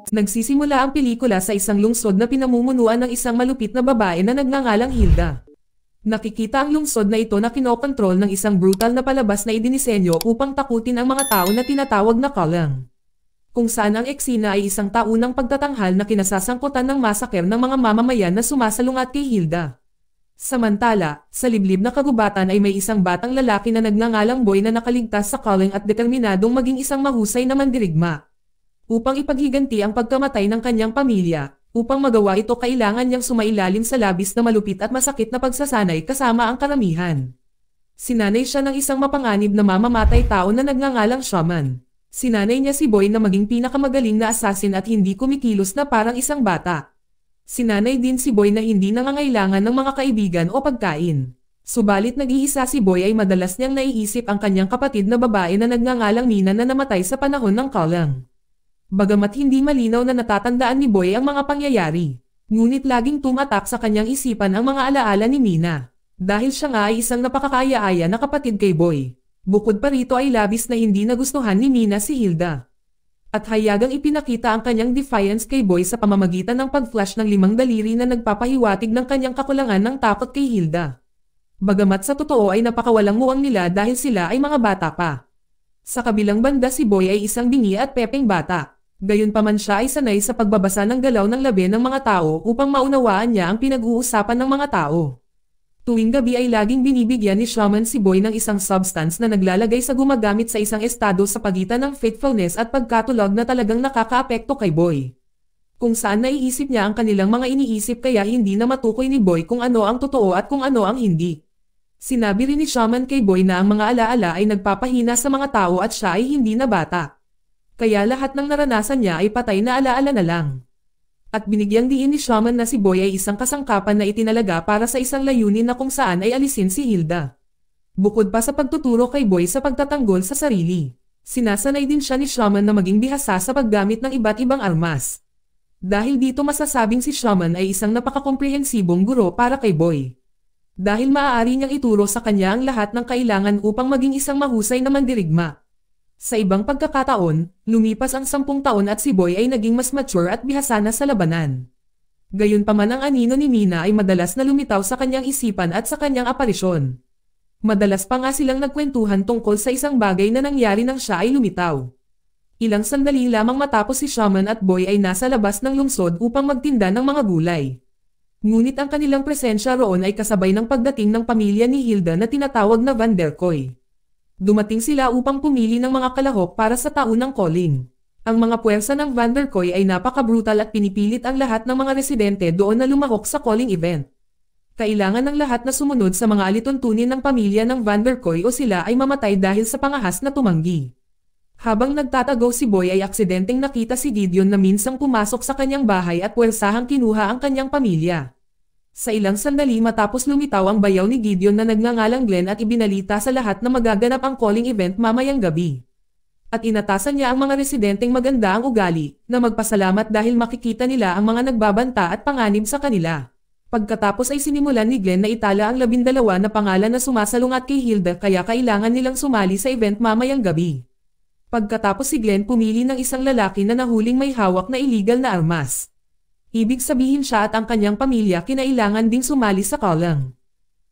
Nagsisimula ang pelikula sa isang lungsod na pinamumunuan ng isang malupit na babae na nagngangalang Hilda. Nakikita ang lungsod na ito na kinokontrol ng isang brutal na palabas na idinisenyo upang takutin ang mga tao na tinatawag na Kalang. Kung saan ang eksena ay isang taunang pagtatanghal na kinasasangkutan ng masaker ng mga mamamayan na sumasalungat kay Hilda. Samantala, sa liblib na kagubatan ay may isang batang lalaki na nagngangalang Boy na nakaligtas sa Kalang at determinadong maging isang mahusay na mandirigma. Upang ipaghiganti ang pagkamatay ng kanyang pamilya, upang magawa ito kailangan niyang sumailalim sa labis na malupit at masakit na pagsasanay kasama ang karamihan. Sinanay siya ng isang mapanganib na mamamatay tao na nagngangalang shaman. Sinanay niya si Boy na maging pinakamagaling na assassin at hindi kumikilos na parang isang bata. Sinanay din si Boy na hindi nangangailangan ng mga kaibigan o pagkain. Subalit nag-iisa si Boy ay madalas niyang naiisip ang kanyang kapatid na babae na nagngangalang Mina na namatay sa panahon ng Kalang. Bagamat hindi malinaw na natatandaan ni Boy ang mga pangyayari, ngunit laging tumatak sa kanyang isipan ang mga alaala ni Mina. Dahil siya nga ay isang napakakaaya-aya na kapatid kay Boy. Bukod pa rito ay labis na hindi nagustuhan ni Mina si Hilda. At hayagang ipinakita ang kanyang defiance kay Boy sa pamamagitan ng pag-flash ng 5 daliri na nagpapahiwatig ng kanyang kakulangan ng takot kay Hilda. Bagamat sa totoo ay napakawalang muwang nila dahil sila ay mga bata pa. Sa kabilang banda si Boy ay isang bingi at pepeng bata. Gayunpaman siya ay sanay sa pagbabasa ng galaw ng labi ng mga tao upang maunawaan niya ang pinag-uusapan ng mga tao. Tuwing gabi ay laging binibigyan ni shaman si Boy ng isang substance na naglalagay sa gumagamit sa isang estado sa pagitan ng faithfulness at pagkatulog na talagang nakakaapekto kay Boy. Kung saan naiisip niya ang kanilang mga iniisip kaya hindi na matukoy ni Boy kung ano ang totoo at kung ano ang hindi. Sinabi rin ni shaman kay Boy na ang mga alaala ay nagpapahina sa mga tao at siya ay hindi na bata. Kaya lahat ng naranasan niya ay patay na alaala na lang. At binigyang diin ni shaman na si Boy ay isang kasangkapan na itinalaga para sa isang layunin na kung saan ay alisin si Hilda. Bukod pa sa pagtuturo kay Boy sa pagtatanggol sa sarili, sinasanay din siya ni shaman na maging bihasa sa paggamit ng iba't ibang armas. Dahil dito masasabing si shaman ay isang napakakomprehensibong guro para kay Boy. Dahil maaari niyang ituro sa kanya ang lahat ng kailangan upang maging isang mahusay na mandirigma. Sa ibang pagkakataon, lumipas ang 10 taon at si Boy ay naging mas mature at bihasa na sa labanan. Gayunpaman ang anino ni Mina ay madalas na lumitaw sa kanyang isipan at sa kanyang aparisyon. Madalas pa nga silang nagkwentuhan tungkol sa isang bagay na nangyari nang siya ay lumitaw. Ilang sandali lamang matapos si shaman at Boy ay nasa labas ng lungsod upang magtinda ng mga gulay. Ngunit ang kanilang presensya roon ay kasabay ng pagdating ng pamilya ni Hilda na tinatawag na Van der Koy. Dumating sila upang pumili ng mga kalahok para sa taon ng Kaling. Ang mga puwersa ng Van der Koy ay napaka-brutal at pinipilit ang lahat ng mga residente doon na lumahok sa Kaling event. Kailangan ng lahat na sumunod sa mga alituntunin ng pamilya ng Van der Koy o sila ay mamatay dahil sa pangahas na tumanggi. Habang nagtatago si Boy ay aksidenteng nakita si Gideon na minsang pumasok sa kanyang bahay at puwersahang kinuha ang kanyang pamilya. Sa ilang sandali matapos lumitaw ang bayaw ni Gideon na nagngangalang Glenn at ibinalita sa lahat na magaganap ang Kaling event mamayang gabi. At inatasan niya ang mga residenteng maganda ang ugali, na magpasalamat dahil makikita nila ang mga nagbabanta at panganib sa kanila. Pagkatapos ay sinimulan ni Glenn na itala ang 12 na pangalan na sumasalungat kay Hilda kaya kailangan nilang sumali sa event mamayang gabi. Pagkatapos si Glenn pumili ng isang lalaki na nahuling may hawak na illegal na armas. Ibig sabihin siya at ang kanyang pamilya kinailangan ding sumali sa Kalang.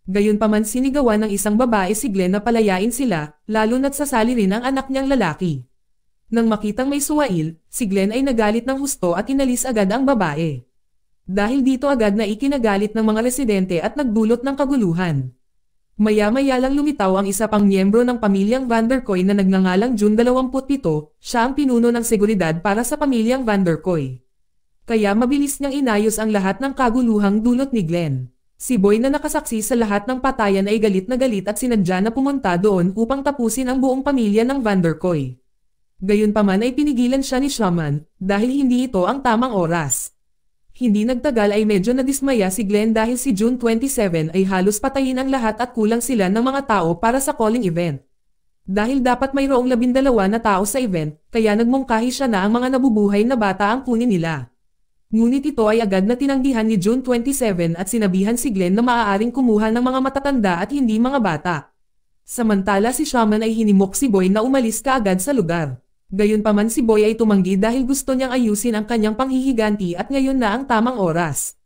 Gayunpaman sinigawan ng isang babae si Glenn na palayain sila, lalo na't sasali rin ang anak niyang lalaki. Nang makitang may suwail, si Glenn ay nagalit ng husto at inalis agad ang babae. Dahil dito agad na ikinagalit ng mga residente at nagdulot ng kaguluhan. Maya-maya lang lumitaw ang isa pang miyembro ng pamilyang Van der Koy na nagngangalang June 27, siya ang pinuno ng seguridad para sa pamilyang Van der Koy. Kaya mabilis niyang inayos ang lahat ng kaguluhang dulot ni Glenn. Si Boy na nakasaksi sa lahat ng patayan ay galit at sinadya na pumunta doon upang tapusin ang buong pamilya ng Van der Koy. Gayunpaman ay pinigilan siya ni shaman, dahil hindi ito ang tamang oras. Hindi nagtagal ay medyo nadismaya si Glenn dahil si June 27 ay halos patayin ang lahat at kulang sila ng mga tao para sa Kaling event. Dahil dapat mayroong 12 na tao sa event, kaya nagmungkahi siya na ang mga nabubuhay na bata ang kunin nila. Ngunit ito ay agad na tinanggihan ni June 27 at sinabihan si Glenn na maaaring kumuha ng mga matatanda at hindi mga bata. Samantala si shaman ay hinimok si Boy na umalis kaagad sa lugar. Gayunpaman si Boy ay tumanggi dahil gusto niyang ayusin ang kanyang panghihiganti at ngayon na ang tamang oras.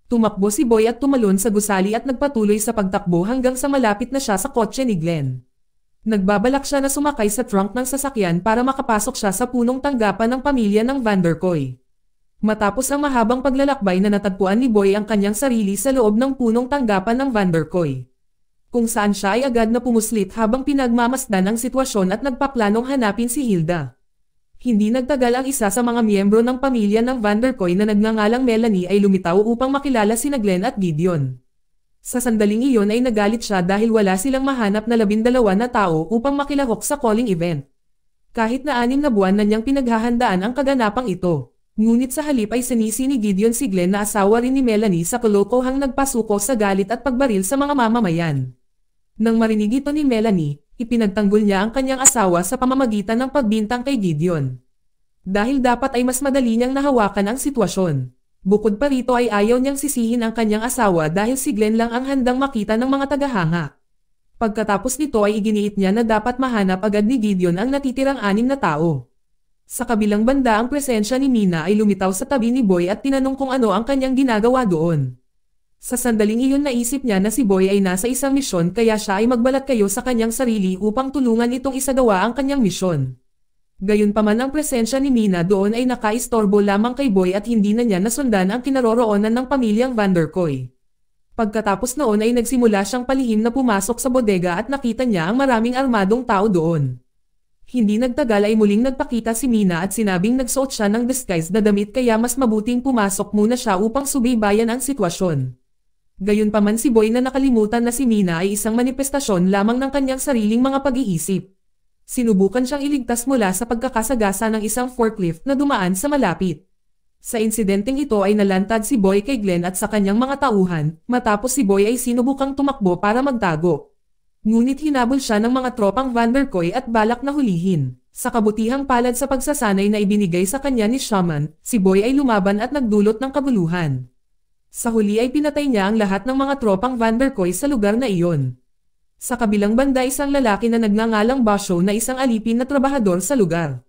Tumakbo si Boy at tumalon sa gusali at nagpatuloy sa pagtakbo hanggang sa malapit na siya sa kotse ni Glenn. Nagbabalak siya na sumakay sa trunk ng sasakyan para makapasok siya sa punong tanggapan ng pamilya ng Vanderkoy. Matapos ang mahabang paglalakbay na natagpuan ni Boy ang kanyang sarili sa loob ng punong tanggapan ng Vanderkoy, kung saan siya ay agad na pumuslit habang pinagmamasdan ang sitwasyon at nagpaplanong hanapin si Hilda. Hindi nagtagal ang isa sa mga miyembro ng pamilya ng Vanderkoy na nagngangalang Melanie ay lumitaw upang makilala sina Glenn at Gideon. Sa sandaling iyon ay nagalit siya dahil wala silang mahanap na 12 na tao upang makilahok sa calling event. Kahit na 6 na buwan na niyang pinaghahandaan ang kaganapang ito. Ngunit sa halip ay sinisi ni Gideon si Glenn na asawa rin ni Melanie sa kalokohang nagpasuko sa galit at pagbaril sa mga mamamayan. Nang marinig ito ni Melanie, ipinagtanggol niya ang kanyang asawa sa pamamagitan ng pagbintang kay Gideon. Dahil dapat ay mas madali niyang nahawakan ang sitwasyon. Bukod pa rito ay ayaw niyang sisihin ang kanyang asawa dahil si Glenn lang ang handang makita ng mga tagahanga. Pagkatapos nito ay iginiit niya na dapat mahanap agad ni Gideon ang natitirang 6 na tao. Sa kabilang banda ang presensya ni Mina ay lumitaw sa tabi ni Boy at tinanong kung ano ang kanyang ginagawa doon. Sa sandaling iyon naisip niya na si Boy ay nasa isang misyon kaya siya ay magbalat kayo sa kanyang sarili upang tulungan itong isagawa ang kanyang misyon. Gayunpaman ang presensya ni Mina doon ay nakaistorbo lamang kay Boy at hindi na niya nasundan ang kinaroroonan ng pamilyang Vanderkoy. Pagkatapos noon ay nagsimula siyang palihim na pumasok sa bodega at nakita niya ang maraming armadong tao doon. Hindi nagtagal ay muling nagpakita si Mina at sinabing nagsuot siya ng disguise na damit kaya mas mabuting pumasok muna siya upang subaybayan ang sitwasyon. Gayunpaman si Boy na nakalimutan na si Mina ay isang manifestasyon lamang ng kanyang sariling mga pag-iisip. Sinubukan siyang iligtas mula sa pagkakasagasa ng isang forklift na dumaan sa malapit. Sa insidenteng ito ay nalantad si Boy kay Glenn at sa kanyang mga tauhan, matapos si Boy ay sinubukang tumakbo para magtago. Ngunit hinabol siya ng mga tropang Vanderkoy at balak na hulihin. Sa kabutihang palad sa pagsasanay na ibinigay sa kanya ni Shaman, si Boy ay lumaban at nagdulot ng kabuluhan. Sa huli ay pinatay niya ang lahat ng mga tropang Vanderkoy sa lugar na iyon. Sa kabilang banda isang lalaki na nagngangalang Basho na isang alipin na trabahador sa lugar.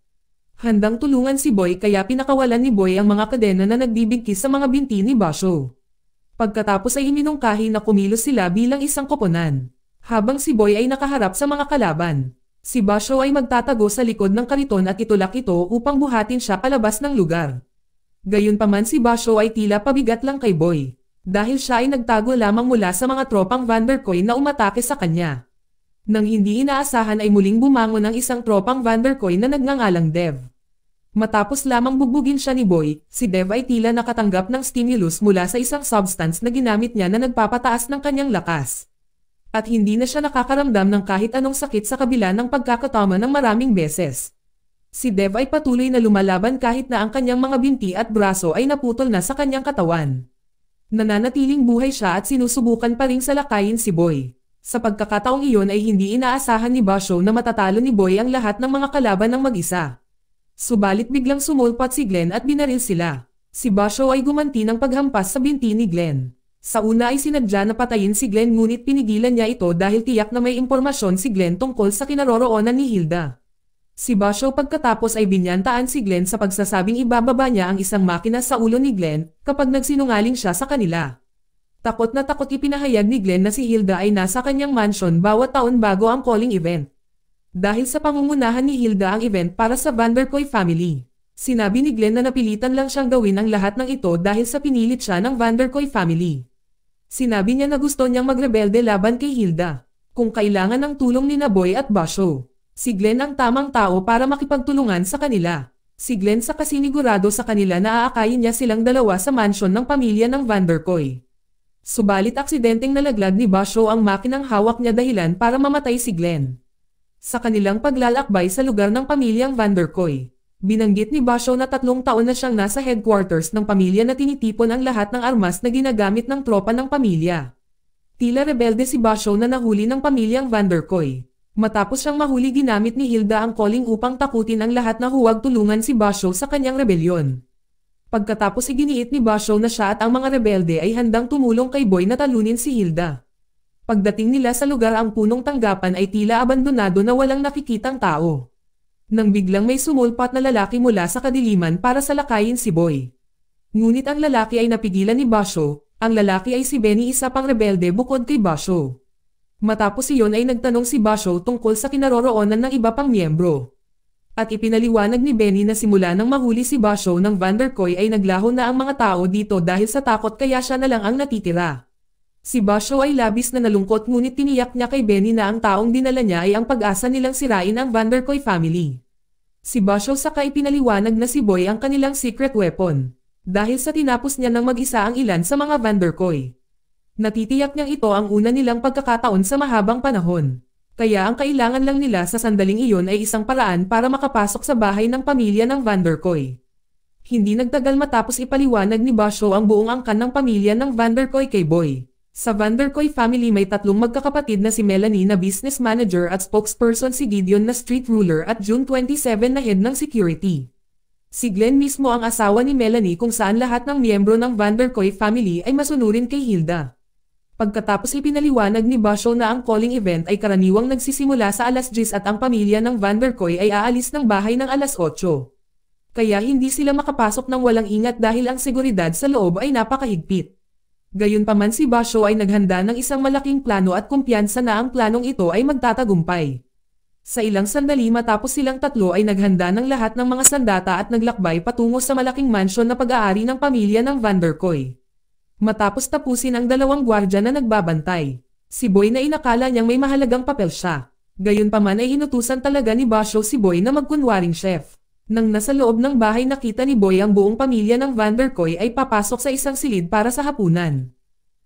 Handang tulungan si Boy kaya pinakawalan ni Boy ang mga kadena na nagbibigkis sa mga binti ni Basho. Pagkatapos ay iminungkahi na kumilos sila bilang isang koponan. Habang si Boy ay nakaharap sa mga kalaban, si Basho ay magtatago sa likod ng kariton at itulak ito upang buhatin siya palabas ng lugar. Gayunpaman si Basho ay tila pabigat lang kay Boy, dahil siya ay nagtago lamang mula sa mga tropang Vanderkoy na umatake sa kanya. Nang hindi inaasahan ay muling bumangon ang isang tropang Vanderkoy na nagngangalang Dev. Matapos lamang bugbugin siya ni Boy, si Dev ay tila nakatanggap ng stimulus mula sa isang substance na ginamit niya na nagpapataas ng kanyang lakas. At hindi na siya nakakaramdam ng kahit anong sakit sa kabila ng pagkakatama ng maraming beses. Si Dev ay patuloy na lumalaban kahit na ang kanyang mga binti at braso ay naputol na sa kanyang katawan. Nananatiling buhay siya at sinusubukan pa ring salakayin si Boy. Sa pagkakataong iyon ay hindi inaasahan ni Basho na matatalo ni Boy ang lahat ng mga kalaban ng mag-isa. Subalit biglang sumulpat si Glenn at binaril sila. Si Basho ay gumanti ng paghampas sa binti ni Glenn. Sa una ay sinadya na patayin si Glenn ngunit pinigilan niya ito dahil tiyak na may impormasyon si Glenn tungkol sa kinaroroonan ni Hilda. Si Basho pagkatapos ay binyantaan si Glenn sa pagsasabing ibababa niya ang isang makina sa ulo ni Glenn kapag nagsinungaling siya sa kanila. Takot na takot ipinahayag ni Glenn na si Hilda ay nasa kanyang mansion bawat taon bago ang calling event. Dahil sa pangungunahan ni Hilda ang event para sa Vanderkoy family. Sinabi ni Glenn na napilitan lang siyang gawin ang lahat ng ito dahil sa pinilit siya ng Vanderkoy family. Sinabi niya na gusto niyang magrebelde laban kay Hilda. Kung kailangan ng tulong ni Boy at Basho, si Glenn ang tamang tao para makipagtulungan sa kanila. Si Glenn sa kasinigurado sa kanila na aakayin niya silang dalawa sa mansion ng pamilya ng Vanderkoy. Subalit aksidenteng nalaglag ni Basho ang makinang hawak niya dahilan para mamatay si Glenn. Sa kanilang paglalakbay sa lugar ng pamilyang Vanderkoy, binanggit ni Basho na 3 taon na siyang nasa headquarters ng pamilya na tinitipon ang lahat ng armas na ginagamit ng tropa ng pamilya. Tila rebelde si Basho na nahuli ng pamilyang Vanderkoy. Matapos siyang mahuli ginamit ni Hilda ang calling upang takutin ang lahat na huwag tulungan si Basho sa kanyang rebelyon. Pagkatapos iginiit ni Basho na siya at ang mga rebelde ay handang tumulong kay Boy na talunin si Hilda. Pagdating nila sa lugar ang punong tanggapan ay tila abandonado na walang nakikitang tao. Nang biglang may sumulpat na lalaki mula sa kadiliman para salakayin si Boy. Ngunit ang lalaki ay napigilan ni Basho. Ang lalaki ay si Benny, isa pang rebelde bukod kay Basho. Matapos iyon ay nagtanong si Basho tungkol sa kinaroroonan ng iba pang miyembro. At ipinaliwanag ni Benny na simula nang mahuli si Basho ng Vanderkoy ay naglaho na ang mga tao dito dahil sa takot, kaya siya na lang ang natitira. Si Basho ay labis na nalungkot, ngunit tiniyak niya kay Benny na ang taong dinala niya ay ang pag-asa nilang sirain ang Vanderkoy family. Si Basho saka ipinaliwanag na si Boy ang kanilang secret weapon. Dahil sa tinapos niya ng mag-isa ang ilan sa mga Vanderkoy. Natitiyak niyang ito ang una nilang pagkakataon sa mahabang panahon. Kaya ang kailangan lang nila sa sandaling iyon ay isang paraan para makapasok sa bahay ng pamilya ng Vanderkoy. Hindi nagtagal matapos ipaliwanag ni Basho ang buong angkan ng pamilya ng Vanderkoy kay Boy. Sa Vanderkoy family may tatlong magkakapatid na si Melanie na business manager at spokesperson, si Gideon na street ruler at June 27 na head ng security. Si Glenn mismo ang asawa ni Melanie, kung saan lahat ng miyembro ng Vanderkoy family ay masunurin kay Hilda. Pagkatapos ipinaliwanag ni Basho na ang calling event ay karaniwang nagsisimula sa alas 10 at ang pamilya ng Vanderkoy ay aalis ng bahay ng alas 8. Kaya hindi sila makapasok ng walang ingat dahil ang seguridad sa loob ay napakahigpit. Gayunpaman si Basho ay naghanda ng isang malaking plano at kumpiyansa na ang planong ito ay magtatagumpay. Sa ilang sandali matapos silang tatlo ay naghanda ng lahat ng mga sandata at naglakbay patungo sa malaking mansyon na pag-aari ng pamilya ng Vanderkoy. Matapos tapusin ang dalawang gwardya na nagbabantay, si Boy na inakala niyang may mahalagang papel siya. Gayunpaman ay inutusan talaga ni Basho si Boy na magkunwaring chef. Nang nasa loob ng bahay nakita ni Boy ang buong pamilya ng Vanderkoy ay papasok sa isang silid para sa hapunan.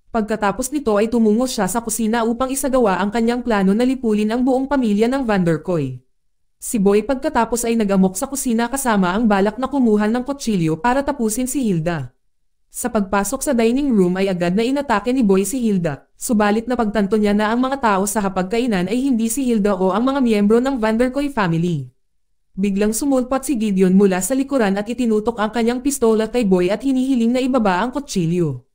Pagkatapos nito ay tumungo siya sa kusina upang isagawa ang kanyang plano na lipulin ang buong pamilya ng Vanderkoy. Si Boy pagkatapos ay nagamok sa kusina kasama ang balak na kumuha ng kutsilyo para tapusin si Hilda. Sa pagpasok sa dining room ay agad na inatake ni Boy si Hilda, subalit napagtanto niya na ang mga tao sa hapagkainan ay hindi si Hilda o ang mga miyembro ng Vanderkoy family. Biglang sumulpat si Gideon mula sa likuran at itinutok ang kanyang pistola kay Boy at hinihiling na ibaba ang kutsilyo.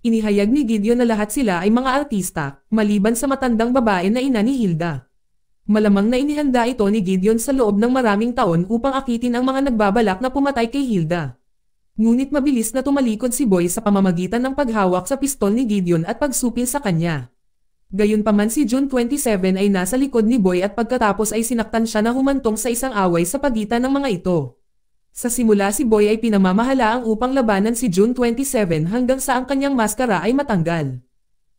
Inihayag ni Gideon na lahat sila ay mga artista, maliban sa matandang babae na ina ni Hilda. Malamang na inihanda ito ni Gideon sa loob ng maraming taon upang akitin ang mga nagbabalak na pumatay kay Hilda. Ngunit mabilis na tumalikod si Boy sa pamamagitan ng paghawak sa pistol ni Gideon at pagsupil sa kanya. Gayunpaman si June 27 ay nasa likod ni Boy at pagkatapos ay sinaktan siya na humantong sa isang away sa pagitan ng mga ito. Sa simula si Boy ay pinamamahalaang upang labanan si June 27 hanggang sa ang kanyang maskara ay matanggal.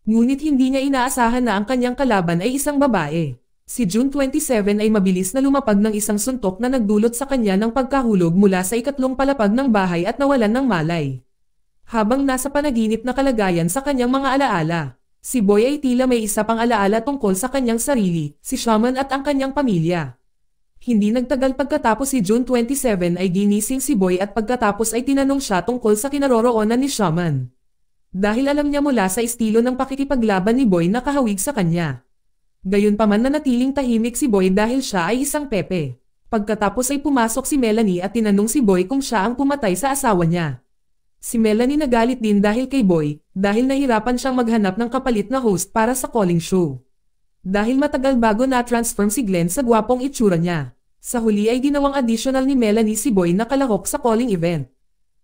Ngunit hindi niya inaasahan na ang kanyang kalaban ay isang babae. Si June 27 ay mabilis na lumapag ng isang suntok na nagdulot sa kanya ng pagkahulog mula sa ikatlong palapag ng bahay at nawalan ng malay. Habang nasa panaginip na kalagayan sa kanyang mga alaala, si Boy ay tila may isa pang alaala tungkol sa kanyang sarili, si Shaman at ang kanyang pamilya. Hindi nagtagal pagkatapos si June 27 ay ginising si Boy at pagkatapos ay tinanong siya tungkol sa kinaroroonan ni Shaman. Dahil alam niya mula sa estilo ng pakikipaglaban ni Boy na kahawig sa kanya. Gayunpaman nanatiling tahimik si Boy dahil siya ay isang pepe. Pagkatapos ay pumasok si Melanie at tinanong si Boy kung siya ang pumatay sa asawa niya. Si Melanie nagalit din dahil kay Boy, dahil nahirapan siyang maghanap ng kapalit na host para sa calling show. Dahil matagal bago na-transform si Glenn sa gwapong itsura niya. Sa huli ay ginawang additional ni Melanie si Boy na kalahok sa calling event.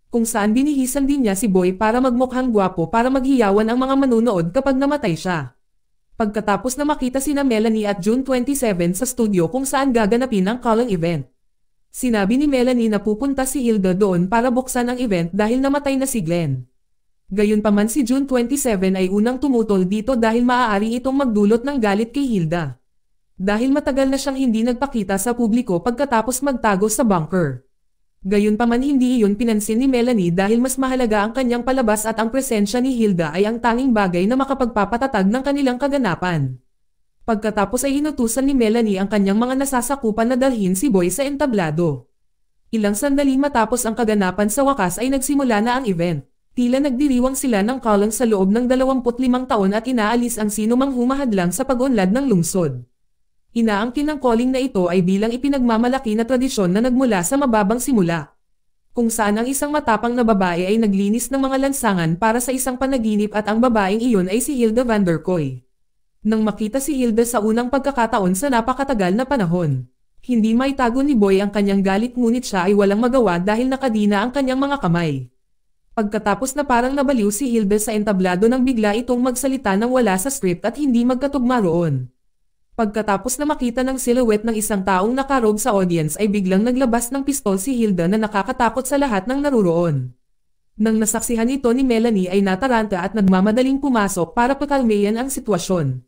Kung saan binihisan din niya si Boy para magmukhang gwapo para maghiyawan ang mga manunood kapag namatay siya. Pagkatapos na makita sina Melanie at June 27 sa studio kung saan gaganapin ang calling event. Sinabi ni Melanie na pupunta si Hilda doon para buksan ang event dahil namatay na si Glenn. Gayunpaman si June 27 ay unang tumutol dito dahil maaari itong magdulot ng galit kay Hilda. Dahil matagal na siyang hindi nagpakita sa publiko pagkatapos magtago sa bunker. Gayunpaman hindi iyon pinansin ni Melanie dahil mas mahalaga ang kanyang palabas at ang presensya ni Hilda ay ang tanging bagay na makapagpapatatag ng kanilang kaganapan. Pagkatapos ay inutusan ni Melanie ang kanyang mga nasasakupan na dalhin si Boy sa entablado. Ilang sandali matapos ang kaganapan sa wakas ay nagsimula na ang event. Tila nagdiriwang sila ng calling sa loob ng 25 taon at inaalis ang sinumang humahadlang sa pag-unlad ng lungsod. Inaangkin ng calling na ito ay bilang ipinagmamalaki na tradisyon na nagmula sa mababang simula. Kung saan ang isang matapang na babae ay naglinis ng mga lansangan para sa isang panaginip at ang babaeng iyon ay si Hilda Vanderkoy. Nang makita si Hilda sa unang pagkakataon sa napakatagal na panahon, Hindi maitago ni Boy ang kanyang galit ngunit siya ay walang magawa dahil nakadina ang kanyang mga kamay. Pagkatapos na parang nabaliw si Hilda sa entablado nang bigla itong magsalita nang wala sa script at hindi magkatugma roon. Pagkatapos na makita ng silhouette ng isang taong nakarobe sa audience ay biglang naglabas ng pistol si Hilda na nakakatakot sa lahat ng naruroon. Nang nasaksihan ito ni Melanie ay nataranta at nagmamadaling pumasok para pakalmayan ang sitwasyon.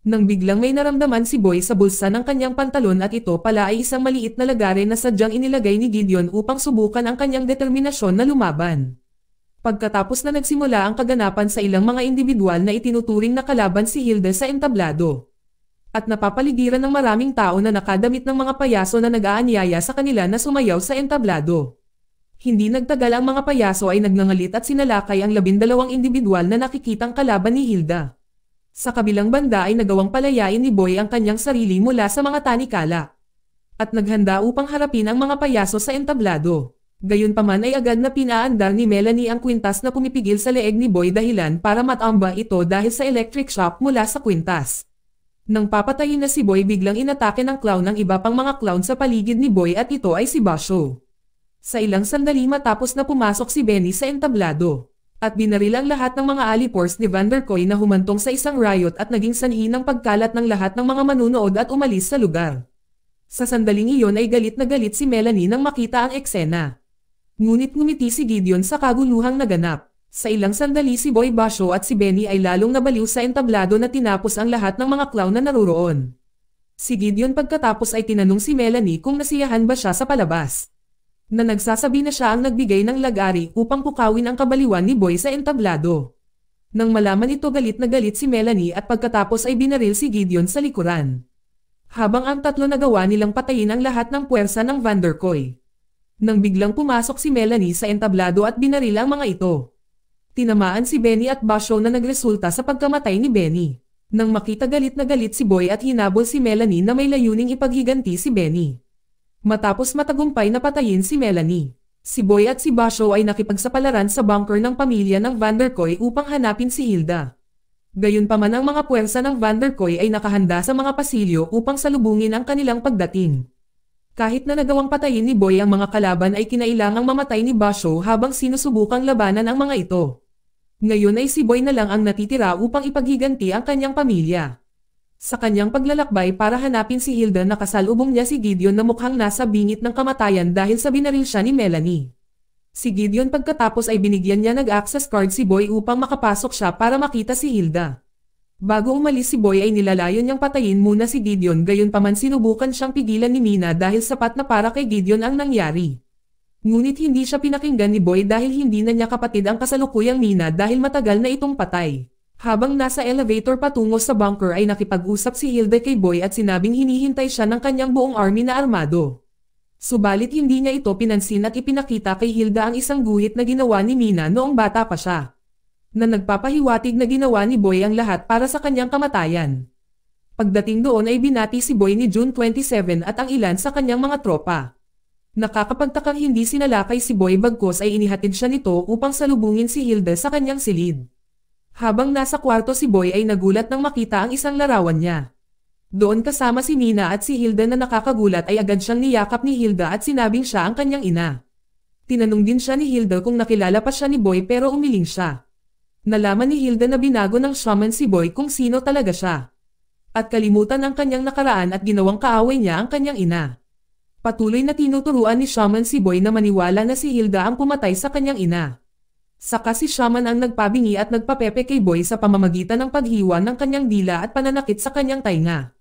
Nang biglang may naramdaman si Boy sa bulsa ng kanyang pantalon at ito pala ay isang maliit na lagarin na sadyang inilagay ni Gideon upang subukan ang kanyang determinasyon na lumaban. Pagkatapos na nagsimula ang kaganapan sa ilang mga individual na itinuturing na kalaban si Hilda sa entablado. At napapaligiran ng maraming tao na nakadamit ng mga payaso na nag-aanyaya sa kanila na sumayaw sa entablado. Hindi nagtagal ang mga payaso ay nagngangalit at sinalakay ang 12 individual na nakikitang kalaban ni Hilda. Sa kabilang banda ay nagawang palayain ni Boy ang kanyang sarili mula sa mga tanikala. At naghanda upang harapin ang mga payaso sa entablado. Gayunpaman ay agad na pinaandar ni Melanie ang kwintas na pumipigil sa leeg ni Boy dahilan para matamba ito dahil sa electric shock mula sa kwintas. Nang papatayin na si Boy biglang inatake ng clown ng iba pang mga clown sa paligid ni Boy at ito ay si Basho. Sa ilang sandali matapos na pumasok si Benny sa entablado. At binaril ang lahat ng mga alipors ni Vanderkoy na humantong sa isang riot at naging sanhi ng pagkalat ng lahat ng mga manunood at umalis sa lugar. Sa sandaling iyon ay galit na galit si Melanie nang makita ang eksena. Ngunit ngumiti si Gideon sa kaguluhang naganap. Sa ilang sandali si Boy Basho at si Benny ay lalong nabaliw sa entablado na tinapos ang lahat ng mga clown na naruroon. Si Gideon pagkatapos ay tinanong si Melanie kung nasiyahan ba siya sa palabas. Na nagsasabi na siya ang nagbigay ng lagari upang pukawin ang kabaliwan ni Boy sa entablado. Nang malaman ito galit na galit si Melanie at pagkatapos ay binaril si Gideon sa likuran. Habang ang tatlo nagawa nilang patayin ang lahat ng puwersa ng Vanderkoy. Nang biglang pumasok si Melanie sa entablado at binaril ang mga ito. Tinamaan si Benny at Basho na nagresulta sa pagkamatay ni Benny. Nang makita galit na galit si Boy at hinabol si Melanie na may layuning ipaghiganti si Benny. Matapos matagumpay na patayin si Melanie, si Boy at si Basho ay nakipagsapalaran sa bunker ng pamilya ng Vanderkoy upang hanapin si Hilda. Gayunpaman ang mga puwersa ng Vanderkoy ay nakahanda sa mga pasilyo upang salubungin ang kanilang pagdating. Kahit na nagawang patayin ni Boy ang mga kalaban ay kinailangang mamatay ni Basho habang sinusubukang labanan ang mga ito. Ngayon ay si Boy na lang ang natitira upang ipaghiganti ang kanyang pamilya. Sa kanyang paglalakbay para hanapin si Hilda nakasalubong niya si Gideon na mukhang nasa bingit ng kamatayan dahil sa binaril siya ni Melanie. Si Gideon pagkatapos ay binigyan niya nag-access card si Boy upang makapasok siya para makita si Hilda. Bago umalis si Boy ay nilalayon niyang patayin muna si Gideon gayunpaman sinubukan siyang pigilan ni Mina dahil sapat na para kay Gideon ang nangyari. Ngunit hindi siya pinakinggan ni Boy dahil hindi na niya kapatid ang kasalukuyang Mina dahil matagal na itong patay. Habang nasa elevator patungo sa bunker ay nakipag-usap si Hilda kay Boy at sinabing hinihintay siya ng kanyang buong army na armado. Subalit hindi niya ito pinansin at ipinakita kay Hilda ang isang guhit na ginawa ni Mina noong bata pa siya. Na nagpapahiwatig na ginawa ni Boy ang lahat para sa kanyang kamatayan. Pagdating doon ay binati si Boy ni June 27 at ang ilan sa kanyang mga tropa. Nakakapagtakang hindi sinalakay si Boy bagkus ay inihatid siya nito upang salubungin si Hilda sa kanyang silid. Habang nasa kwarto si Boy ay nagulat nang makita ang isang larawan niya. Doon kasama si Mina at si Hilda na nakakagulat ay agad siyang niyakap ni Hilda at sinabing siya ang kanyang ina. Tinanong din siya ni Hilda kung nakilala pa siya ni Boy pero umiling siya. Nalaman ni Hilda na binago ng shaman si Boy kung sino talaga siya. At kalimutan ang kanyang nakaraan at ginawang kaaway niya ang kanyang ina. Patuloy na tinuturuan ni shaman si Boy na maniwala na si Hilda ang pumatay sa kanyang ina. Saka si shaman ang nagpabingi at nagpapepe kay Boy sa pamamagitan ng paghiwa ng kanyang dila at pananakit sa kanyang tainga.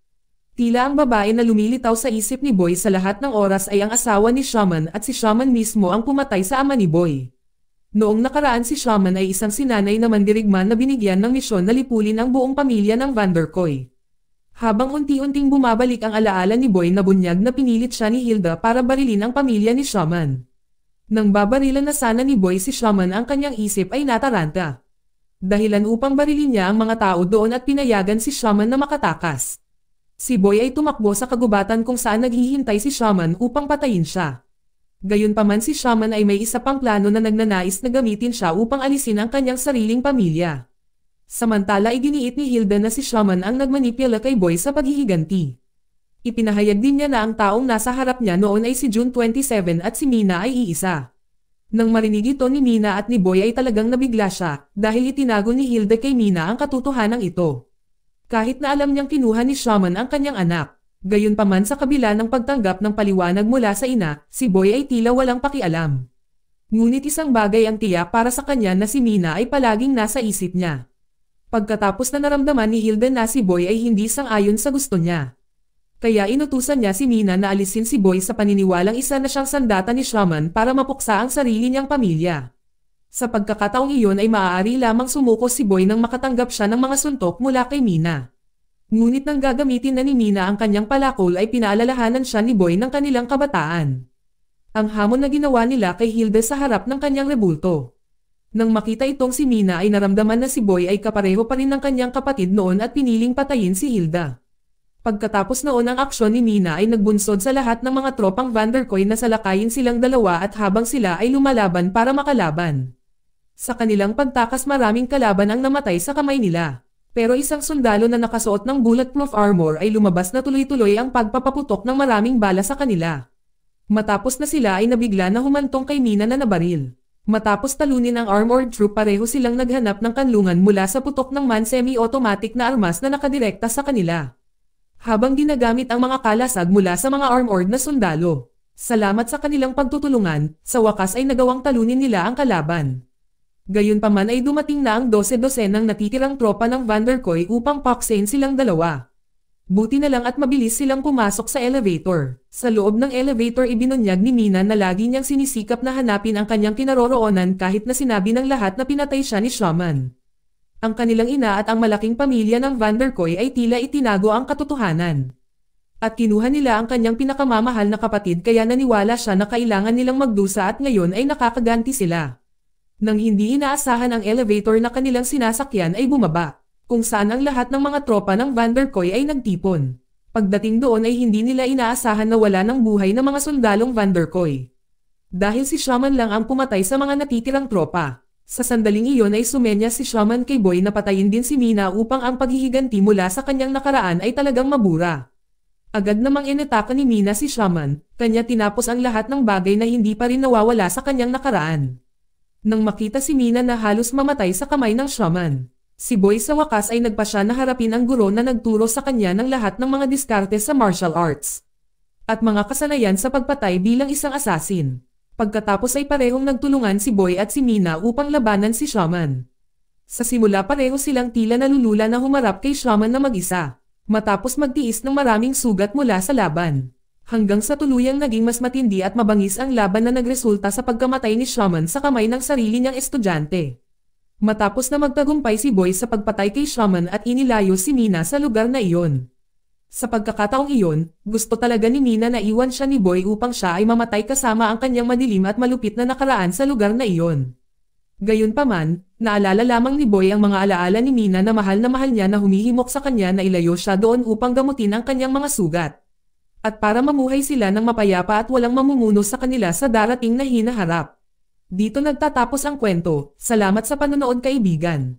Tila ang babae na lumilitaw sa isip ni Boy sa lahat ng oras ay ang asawa ni shaman at si shaman mismo ang pumatay sa ama ni Boy. Noong nakaraan si shaman ay isang sinanay na mandirigman na binigyan ng misyon na lipulin ang buong pamilya ng Vanderkoy. Habang unti-unting bumabalik ang alaala ni Boy na bunyag na pinilit siya ni Hilda para barilin ang pamilya ni shaman. Nang babarilan na sana ni Boy si shaman ang kanyang isip ay nataranta. Dahilan upang barilin niya ang mga tao doon at pinayagan si shaman na makatakas. Si Boy ay tumakbo sa kagubatan kung saan naghihintay si shaman upang patayin siya. Gayunpaman si shaman ay may isa pang plano na nagnanais na gamitin siya upang alisin ang kanyang sariling pamilya. Samantala iginiit ni Hilda na si shaman ang nagmanipula kay Boy sa paghihiganti. Ipinahayag din niya na ang taong nasa harap niya noon ay si June 27 at si Mina ay iisa. Nang marinig ito ni Mina at ni Boy ay talagang nabigla siya dahil itinago ni Hilda kay Mina ang katotohanan ito. Kahit na alam niyang kinuha ni Shaman ang kanyang anak. Gayunpaman sa kabila ng pagtanggap ng paliwanag mula sa ina, si Boy ay tila walang pakialam. Ngunit isang bagay ang tiyak para sa kanya na si Mina ay palaging nasa isip niya. Pagkatapos na naramdaman ni Hilda na si Boy ay hindi sang-ayon sa gusto niya. Kaya inutusan niya si Mina na alisin si Boy sa paniniwalang isa na siyang sandata ni Shaman para mapuksa ang sarili niyang pamilya. Sa pagkakataong iyon ay maaari lamang sumuko si Boy nang makatanggap siya ng mga suntok mula kay Mina. Ngunit nang gagamitin na ni Mina ang kanyang palakol ay pinaalalahanan siya ni Boy ng kanilang kabataan. Ang hamon na ginawa nila kay Hilda sa harap ng kanyang rebulto. Nang makita itong si Mina ay naramdaman na si Boy ay kapareho pa rin ng kanyang kapatid noon at piniling patayin si Hilda. Pagkatapos noon ang aksyon ni Mina ay nagbunsod sa lahat ng mga tropang Vanderkoy na salakayin silang dalawa at habang sila ay lumalaban para makalaban. Sa kanilang pagtakas maraming kalaban ang namatay sa kamay nila. Pero isang sundalo na nakasuot ng bulletproof armor ay lumabas na tuloy-tuloy ang pagpapaputok ng maraming bala sa kanila. Matapos na sila ay nabigla na humantong kay Mina na nabaril. Matapos talunin ang armored troop pareho silang naghanap ng kanlungan mula sa putok ng semi-automatic na armas na nakadirekta sa kanila. Habang ginagamit ang mga kalasag mula sa mga armored na sundalo. Salamat sa kanilang pagtutulungan, sa wakas ay nagawang talunin nila ang kalaban. Gayunpaman ay dumating na ang 12 ng natitirang tropa ng Vanderkoy upang paksain silang dalawa. Buti na lang at mabilis silang pumasok sa elevator. Sa loob ng elevator ibinunyag ni Mina na lagi niyang sinisikap na hanapin ang kanyang kinaroroonan kahit na sinabi ng lahat na pinatay siya ni Shaman. Ang kanilang ina at ang malaking pamilya ng Vanderkoy ay tila itinago ang katotohanan. At kinuha nila ang kanyang pinakamamahal na kapatid kaya naniwala siya na kailangan nilang magdusa at ngayon ay nakakaganti sila. Nang hindi inaasahan ang elevator na kanilang sinasakyan ay bumaba, kung saan ang lahat ng mga tropa ng Vanderkoy ay nagtipon. Pagdating doon ay hindi nila inaasahan na wala ng buhay na mga sundalong Vanderkoy. Dahil si Shaman lang ang pumatay sa mga natitirang tropa. Sa sandaling iyon ay sumenya si Shaman kay Boy na patayin din si Mina upang ang paghihiganti mula sa kanyang nakaraan ay talagang mabura. Agad namang inatake ni Mina si Shaman, kanya tinapos ang lahat ng bagay na hindi pa rin nawawala sa kanyang nakaraan. Nang makita si Mina na halos mamatay sa kamay ng Shaman, si Boy sa wakas ay nagpasya na harapin ang guro na nagturo sa kanya ng lahat ng mga diskarte sa martial arts at mga kasanayan sa pagpatay bilang isang assassin. Pagkatapos ay parehong nagtulungan si Boy at si Mina upang labanan si Shaman. Sa simula pareho silang tila nalulula na humarap kay Shaman na mag-isa, matapos magtiis ng maraming sugat mula sa laban. Hanggang sa tuluyang naging mas matindi at mabangis ang laban na nagresulta sa pagkamatay ni Shaman sa kamay ng sarili niyang estudyante. Matapos na magtagumpay si Boy sa pagpatay kay Shaman at inilayo si Mina sa lugar na iyon. Sa pagkakataong iyon, gusto talaga ni Mina na iwan siya ni Boy upang siya ay mamatay kasama ang kanyang madilim at malupit na nakaraan sa lugar na iyon. Gayunpaman, naalala lamang ni Boy ang mga alaala ni Mina na mahal niya na humihimok sa kanya na ilayo siya doon upang gamutin ang kanyang mga sugat. At para mamuhay sila ng mapayapa at walang mamumuno sa kanila sa darating na hinaharap. Dito nagtatapos ang kwento. Salamat sa panonood kaibigan.